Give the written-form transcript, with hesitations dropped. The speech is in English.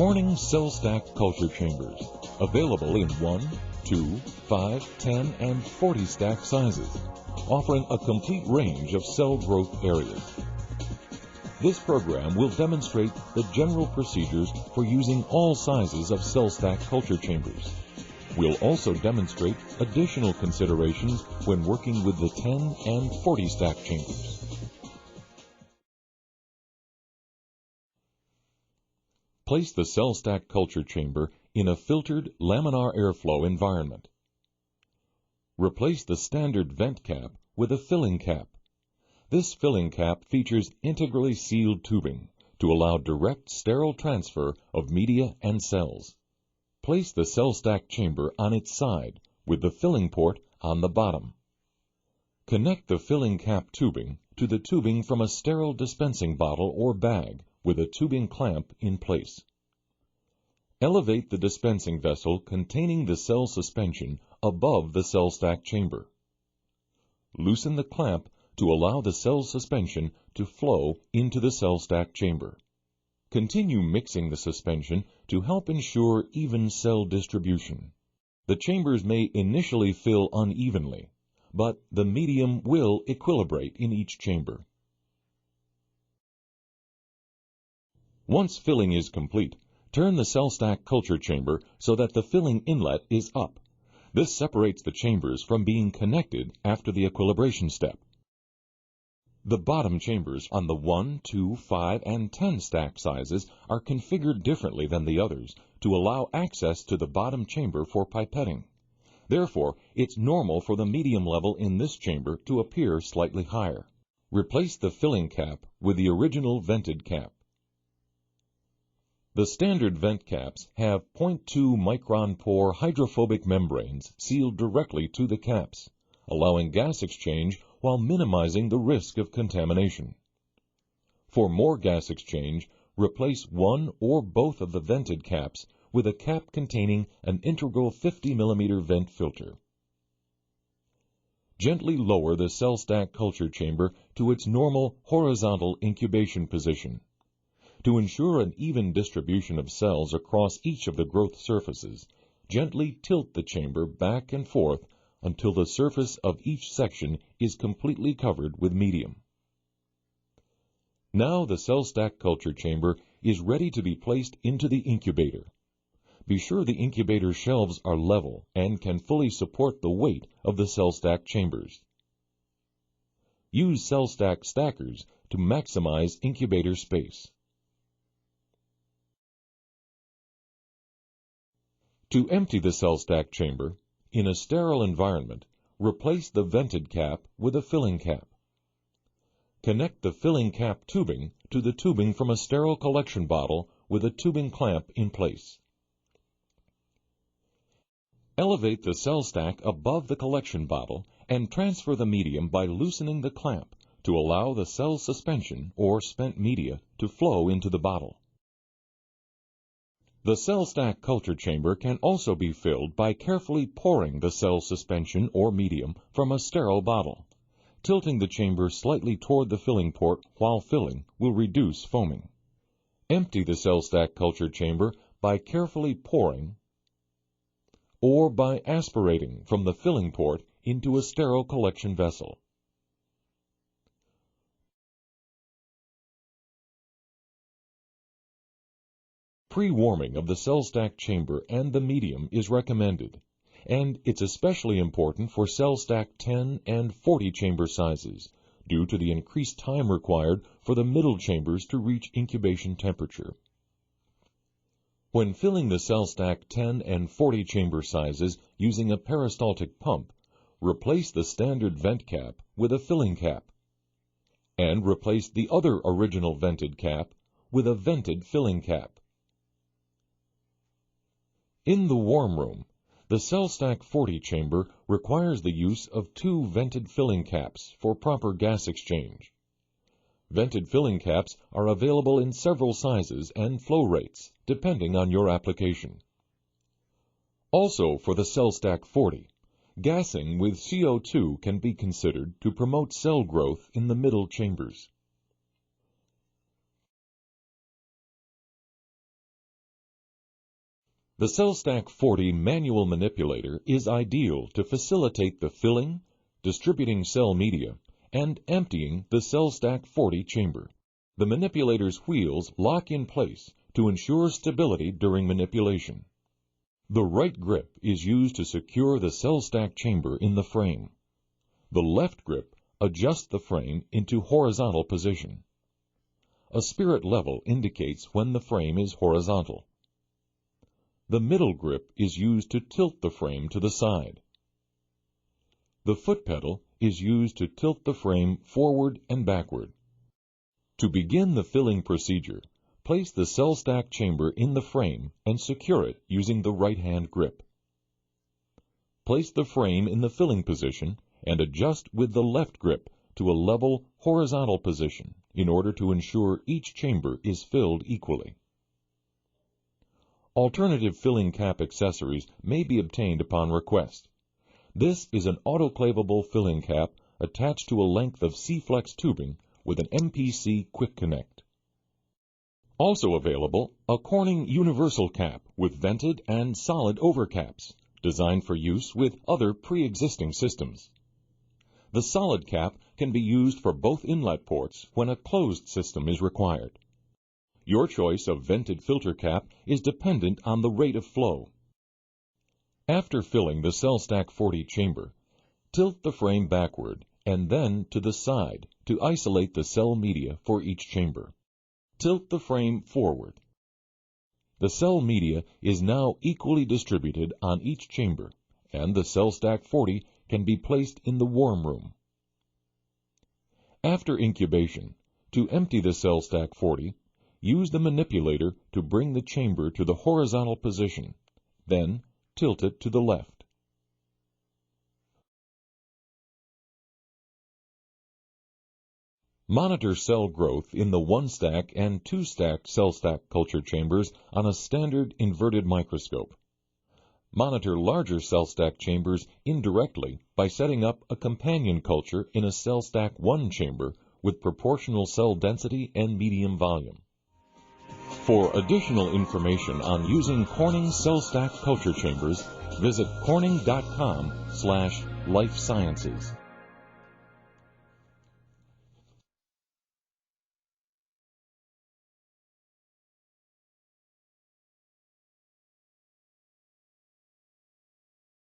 Corning CellStack culture chambers, available in 1, 2, 5, 10, and 40 stack sizes, offering a complete range of cell growth areas. This program will demonstrate the general procedures for using all sizes of CellStack culture chambers. We'll also demonstrate additional considerations when working with the 10 and 40 stack chambers. Place the CellStack culture chamber in a filtered laminar airflow environment. Replace the standard vent cap with a filling cap. This filling cap features integrally sealed tubing to allow direct sterile transfer of media and cells. Place the CellStack chamber on its side with the filling port on the bottom. Connect the filling cap tubing to the tubing from a sterile dispensing bottle or bag with a tubing clamp in place. Elevate the dispensing vessel containing the cell suspension above the CellStack chamber. Loosen the clamp to allow the cell suspension to flow into the CellStack chamber. Continue mixing the suspension to help ensure even cell distribution. The chambers may initially fill unevenly, but the medium will equilibrate in each chamber. Once filling is complete, turn the CellStack culture chamber so that the filling inlet is up. This separates the chambers from being connected after the equilibration step. The bottom chambers on the 1, 2, 5, and 10 stack sizes are configured differently than the others to allow access to the bottom chamber for pipetting. Therefore, it's normal for the medium level in this chamber to appear slightly higher. Replace the filling cap with the original vented cap. The standard vent caps have 0.2 micron pore hydrophobic membranes sealed directly to the caps, allowing gas exchange while minimizing the risk of contamination. For more gas exchange, replace one or both of the vented caps with a cap containing an integral 50 mm vent filter. Gently lower the CellStack culture chamber to its normal horizontal incubation position. To ensure an even distribution of cells across each of the growth surfaces, gently tilt the chamber back and forth until the surface of each section is completely covered with medium. Now the CellStack culture chamber is ready to be placed into the incubator. Be sure the incubator shelves are level and can fully support the weight of the CellStack chambers. Use CellStack stackers to maximize incubator space. To empty the CellStack chamber, in a sterile environment, replace the vented cap with a filling cap. Connect the filling cap tubing to the tubing from a sterile collection bottle with a tubing clamp in place. Elevate the CellStack above the collection bottle and transfer the medium by loosening the clamp to allow the cell suspension or spent media to flow into the bottle. The CellStack culture chamber can also be filled by carefully pouring the cell suspension or medium from a sterile bottle. Tilting the chamber slightly toward the filling port while filling will reduce foaming. Empty the CellStack culture chamber by carefully pouring or by aspirating from the filling port into a sterile collection vessel. Pre-warming of the CellStack chamber and the medium is recommended, and it's especially important for CellStack 10 and 40 chamber sizes, due to the increased time required for the middle chambers to reach incubation temperature. When filling the CellStack 10 and 40 chamber sizes using a peristaltic pump, replace the standard vent cap with a filling cap, and replace the other original vented cap with a vented filling cap. In the warm room, the CellStack 40 chamber requires the use of 2 vented filling caps for proper gas exchange. Vented filling caps are available in several sizes and flow rates, depending on your application. Also for the CellStack 40, gassing with CO2 can be considered to promote cell growth in the middle chambers. The CellStack 40 manual manipulator is ideal to facilitate the filling, distributing cell media, and emptying the CellStack 40 chamber. The manipulator's wheels lock in place to ensure stability during manipulation. The right grip is used to secure the CellStack chamber in the frame. The left grip adjusts the frame into horizontal position. A spirit level indicates when the frame is horizontal. The middle grip is used to tilt the frame to the side. The foot pedal is used to tilt the frame forward and backward. To begin the filling procedure, place the CellStack chamber in the frame and secure it using the right-hand grip. Place the frame in the filling position and adjust with the left grip to a level horizontal position in order to ensure each chamber is filled equally. Alternative filling cap accessories may be obtained upon request. This is an autoclavable filling cap attached to a length of C-Flex tubing with an MPC Quick Connect. Also available, a Corning universal cap with vented and solid overcaps, designed for use with other pre-existing systems. The solid cap can be used for both inlet ports when a closed system is required. Your choice of vented filter cap is dependent on the rate of flow. After filling the CellStack 40 chamber, tilt the frame backward and then to the side to isolate the cell media for each chamber. Tilt the frame forward. The cell media is now equally distributed on each chamber, and the CellStack 40 can be placed in the warm room. After incubation, to empty the CellStack 40, use the manipulator to bring the chamber to the horizontal position, then tilt it to the left. Monitor cell growth in the 1-stack and 2-stack CellStack culture chambers on a standard inverted microscope. Monitor larger CellStack chambers indirectly by setting up a companion culture in a CellStack 1 chamber with proportional cell density and medium volume. For additional information on using Corning CellStack culture chambers, visit corning.com/lifesciences.